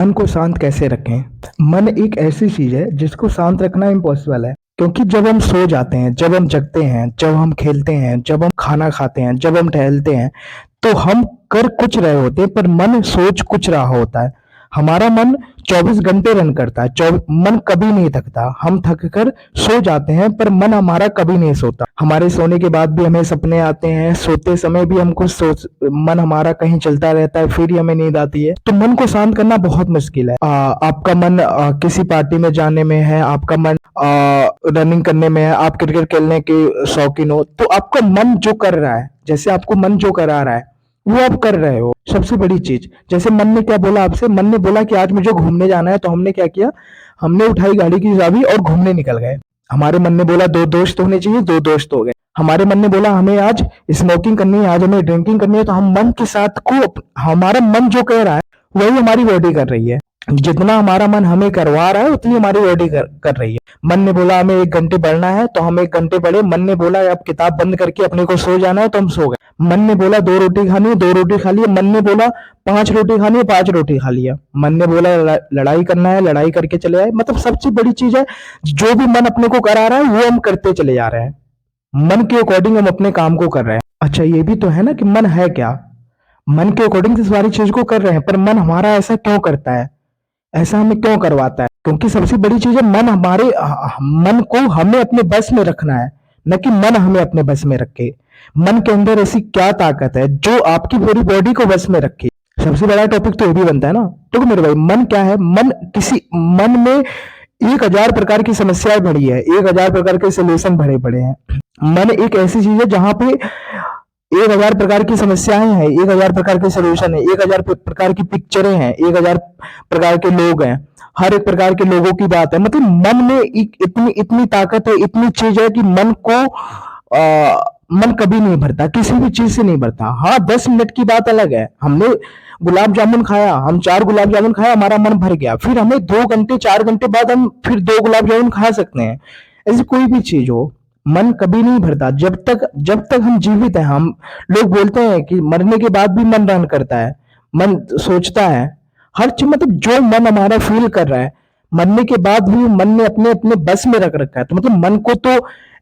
मन को शांत कैसे रखें? मन एक ऐसी चीज है जिसको शांत रखना इम्पॉसिबल है। क्योंकि जब हम सो जाते हैं, जब हम जगते हैं, जब हम खेलते हैं, जब हम खाना खाते हैं, जब हम टहलते हैं, तो हम कर कुछ रहे होते हैं पर मन सोच कुछ रहा होता है। हमारा मन 24 घंटे रन करता है। मन कभी नहीं थकता। हम थक कर सो जाते हैं पर मन हमारा कभी नहीं सोता। हमारे सोने के बाद भी हमें सपने आते हैं, सोते समय भी हमको सोच मन हमारा कहीं चलता रहता है, फिर ही हमें नींद आती है। तो मन को शांत करना बहुत मुश्किल है। आपका मन किसी पार्टी में जाने में है, आपका मन रनिंग करने में है, आप क्रिकेट खेलने के शौकीन हो, तो आपका मन जो कर रहा है, जैसे आपको मन जो करा रहा है वो आप कर रहे हो। सबसे बड़ी चीज, जैसे मन ने क्या बोला आपसे, मन ने बोला कि आज मुझे घूमने जाना है, तो हमने क्या किया, हमने उठाई गाड़ी की चाबी और घूमने निकल गए। हमारे मन ने बोला दो दोस्त होने चाहिए, दो दोस्त हो गए। हमारे मन ने बोला हमें आज स्मोकिंग करनी है, आज हमें ड्रिंकिंग करनी है, तो हम मन के साथ को हमारा मन जो कह रहा है वही हमारी बॉडी कर रही है। जितना हमारा मन हमें करवा रहा है उतनी हमारी बॉडी कर रही है। मन ने बोला हमें 1 घंटे पढ़ना है, तो हम 1 घंटे पढ़े। मन ने बोला अब किताब बंद करके अपने को सो जाना है, तो हम सो गए। मन ने बोला 2 रोटी खानी है, 2 रोटी खा लिया। मन ने बोला 5 रोटी खानी है, 5 रोटी खा लिया। मन ने बोला लड़ाई करना है, लड़ाई करके चले आए। मतलब सबसे बड़ी चीज है, जो भी मन अपने को करा रहा है वो हम करते चले जा रहे हैं। मन के अकॉर्डिंग हम अपने काम को कर रहे हैं। अच्छा, ये भी तो है ना कि मन है क्या, मन के अकॉर्डिंग से सारी चीज को कर रहे हैं, पर मन हमारा ऐसा क्यों करता है, ऐसा हमें क्यों करवाता है? क्योंकि सबसे बड़ी चीज है, मन हमारे मन को हमें अपने बस में रखना है, न कि मन हमें अपने बस में रखे। मन के अंदर ऐसी क्या ताकत है जो आपकी पूरी बॉडी को बस में रखे? सबसे बड़ा टॉपिक तो ये भी बनता है ना। तो मेरे भाई, मन क्या है? मन में 1000 प्रकार की समस्याएं भरी है, 1000 प्रकार के सोल्यूशन भरे पड़े हैं। मन एक ऐसी चीज है जहां पे 1000 प्रकार की समस्याएं हैं, 1000 प्रकार के सोल्यूशन है, 1000 प्रकार की पिक्चरें हैं, 1000 प्रकार के लोग हैं, हर एक प्रकार के लोगों की बात है। मतलब मन में इतनी इतनी ताकत है, इतनी चीज है कि मन कभी नहीं भरता, किसी भी चीज से नहीं भरता। हाँ, 10 मिनट की बात अलग है। हमने गुलाब जामुन खाया, हम 4 गुलाब जामुन खाया, हमारा मन भर गया, फिर हमें 2 घंटे 4 घंटे बाद हम फिर 2 गुलाब जामुन खा सकते हैं। ऐसी कोई भी चीज हो, मन कभी नहीं भरता जब तक हम जीवित हैं। हम लोग बोलते हैं कि मरने के बाद भी मन रन करता है, मन सोचता है हर चीज। मतलब जो मन हमारा फील कर रहा है, मरने के बाद भी मन ने अपने अपने बस में रख रखा है। तो मतलब मन को तो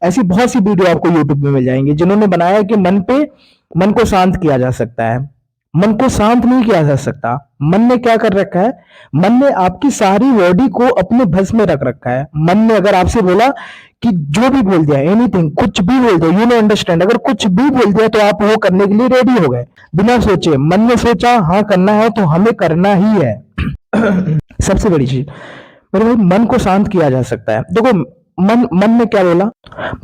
ऐसी बहुत सी वीडियो आपको यूट्यूब में मिल जाएंगी जिन्होंने बनाया कि मन को शांत किया जा सकता है। मन को शांत नहीं किया जा सकता। मन ने क्या कर रखा है, मन ने आपकी सारी बॉडी को अपने बस में रख रखा है। मन ने अगर आपसे बोला कि जो भी बोल दिया, एनीथिंग, कुछ भी बोल दो, यू नो अंडरस्टैंड, अगर कुछ भी बोल दिया तो आप वो करने के लिए रेडी हो गए बिना सोचे। मन ने सोचा हाँ करना है तो हमें करना ही है। सबसे बड़ी चीज मेरे भाई, मन को शांत किया जा सकता है। देखो, मन ने क्या बोला,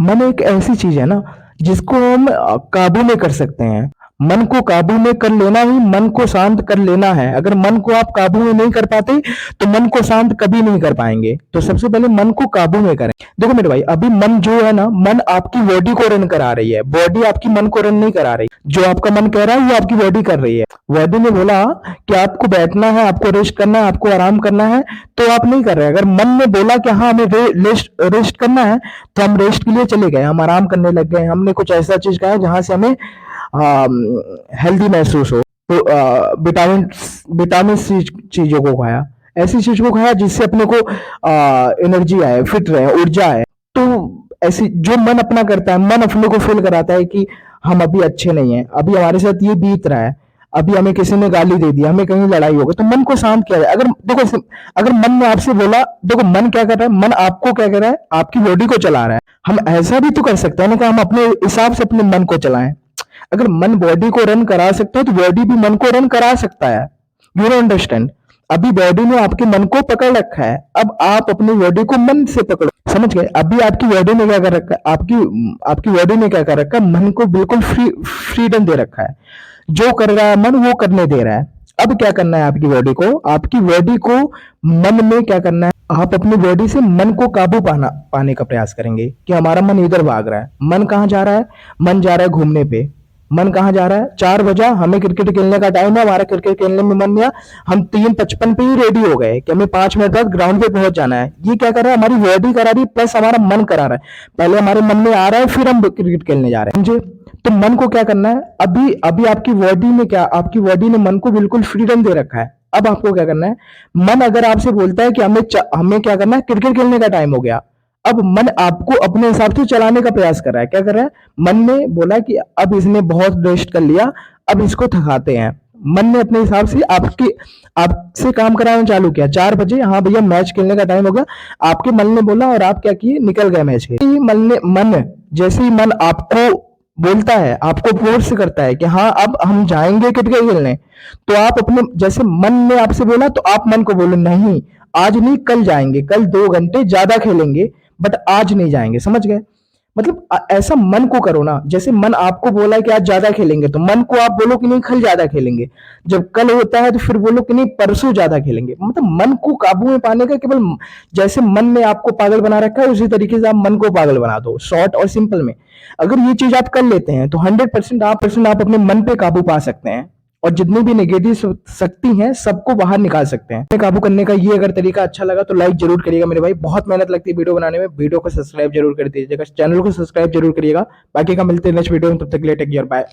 मन एक ऐसी चीज है ना जिसको हम काबू में कर सकते हैं। मन को काबू में कर लेना ही मन को शांत कर लेना है। अगर मन को आप काबू में नहीं कर पाते तो मन को शांत कभी नहीं कर पाएंगे। तो सबसे पहले मन को काबू में करें। देखो मेरे भाई, अभी मन जो है ना, मन आपकी बॉडी को रन करा रही है, बॉडी आपकी मन को रन नहीं करा रही। जो आपका मन कह रहा है वो आपकी बॉडी कर रही है। बॉडी ने बोला कि आपको बैठना है, आपको रेस्ट करना है, आपको आराम करना है, तो आप नहीं कर रहे। अगर मन ने बोला कि हाँ हमें रेस्ट करना है, तो हम रेस्ट के लिए चले गए, हम आराम करने लग गए। हमने कुछ ऐसा चीज कहा जहां से हमें हेल्दी महसूस हो। तो विटामिन विटामिन सी चीजों को खाया, ऐसी चीज को खाया जिससे अपने को एनर्जी आए, फिट रहे, ऊर्जा आए। तो ऐसी जो मन अपना करता है, मन अपने को फील कराता है कि हम अभी अच्छे नहीं है, अभी हमारे साथ ये बीत रहा है, अभी हमें किसी ने गाली दे दी, हमें कहीं लड़ाई हो गई, तो मन को शांत किया जाए। अगर देखो, अगर मन ने आपसे बोला, देखो मन क्या कर रहा है, मन आपको क्या कर रहा है, आपकी बॉडी को चला रहा है। हम ऐसा भी तो कर सकते हैं ना कि हम अपने हिसाब से अपने मन को चलाएं। अगर मन बॉडी को रन करा सकता है तो बॉडी भी मन को रन करा सकता है। You know understand. अभी बॉडी ने आपके मन को पकड़ रखा है, अब आप अपनी बॉडी को मन से पकड़ो। समझ गए? अभी आपकी बॉडी ने क्या कर रखा है, आपकी बॉडी ने क्या कर रखा है, मन को बिल्कुल फ्रीडम दे रखा है। जो कर रहा है मन वो करने दे रहा है। अब क्या करना है आपकी बॉडी को, आपकी बॉडी को मन में क्या करना है, आप अपनी बॉडी से मन को काबू पाने का प्रयास करेंगे कि हमारा मन इधर भाग रहा है। मन कहाँ जा रहा है? मन जा रहा है घूमने पे। मन कहाँ जा रहा है? 4 बजा, हमें क्रिकेट खेलने का टाइम है, हमारा क्रिकेट खेलने में मन नहीं। हम 3:55 पे ही रेडी हो गए कि हमें 5 मिनट बाद ग्राउंड पे पहुंच जाना है। ये क्या कर रहा है, हमारी बॉडी करा रही है प्लस हमारा मन करा रहा है। पहले हमारे मन में आ रहा है, फिर हम क्रिकेट खेलने जा रहे हैं। समझे? तो मन को क्या करना है, अभी अभी आपकी बॉडी ने मन को बिल्कुल फ्रीडम दे रखा है। अब आपको क्या करना है, मन अगर आपसे बोलता है कि हमें क्या करना है, क्रिकेट खेलने का टाइम हो गया, अब मन आपको अपने हिसाब से चलाने का प्रयास कर रहा है। क्या कर रहा है, मन ने बोला कि अब इसने बहुत रेस्ट कर लिया, अब इसको थकाते हैं। मन ने अपने हिसाब से आपसे काम कराना चालू किया। 4 बजे, हाँ भैया मैच खेलने का टाइम हो गया, आपके मन ने बोला और आप क्या किए, निकल गए मैच के। जैसे ही मन आपको बोलता है, आपको फोर्स करता है कि हाँ अब हम जाएंगे क्रिकेट खेलने, तो आप अपने, जैसे मन ने आपसे बोला तो आप मन को बोलो नहीं, आज नहीं कल जाएंगे, कल 2 घंटे ज्यादा खेलेंगे, बट आज नहीं जाएंगे। समझ गए? मतलब ऐसा मन को करो ना, जैसे मन आपको बोला है कि आज ज्यादा खेलेंगे, तो मन को आप बोलो कि नहीं कल ज्यादा खेलेंगे। जब कल होता है तो फिर बोलो कि नहीं परसों ज्यादा खेलेंगे। मतलब मन को काबू में पाने का केवल, जैसे मन ने आपको पागल बना रखा है उसी तरीके से आप मन को पागल बना दो, शॉर्ट और सिंपल में। अगर ये चीज आप कर लेते हैं तो 100% आप अपने मन पे काबू पा सकते हैं, और जितनी भी नेगेटिव शक्ति हैं सबको बाहर निकाल सकते हैं। काबू करने का ये अगर तरीका अच्छा लगा तो लाइक जरूर करिएगा मेरे भाई, बहुत मेहनत लगती है वीडियो बनाने में। वीडियो को सब्सक्राइब जरूर कर दीजिएगा, चैनल को सब्सक्राइब जरूर करिएगा। बाकी का मिलते हैं नेक्स्ट वीडियो में, तब तक के लिए टेक केयर, बाय।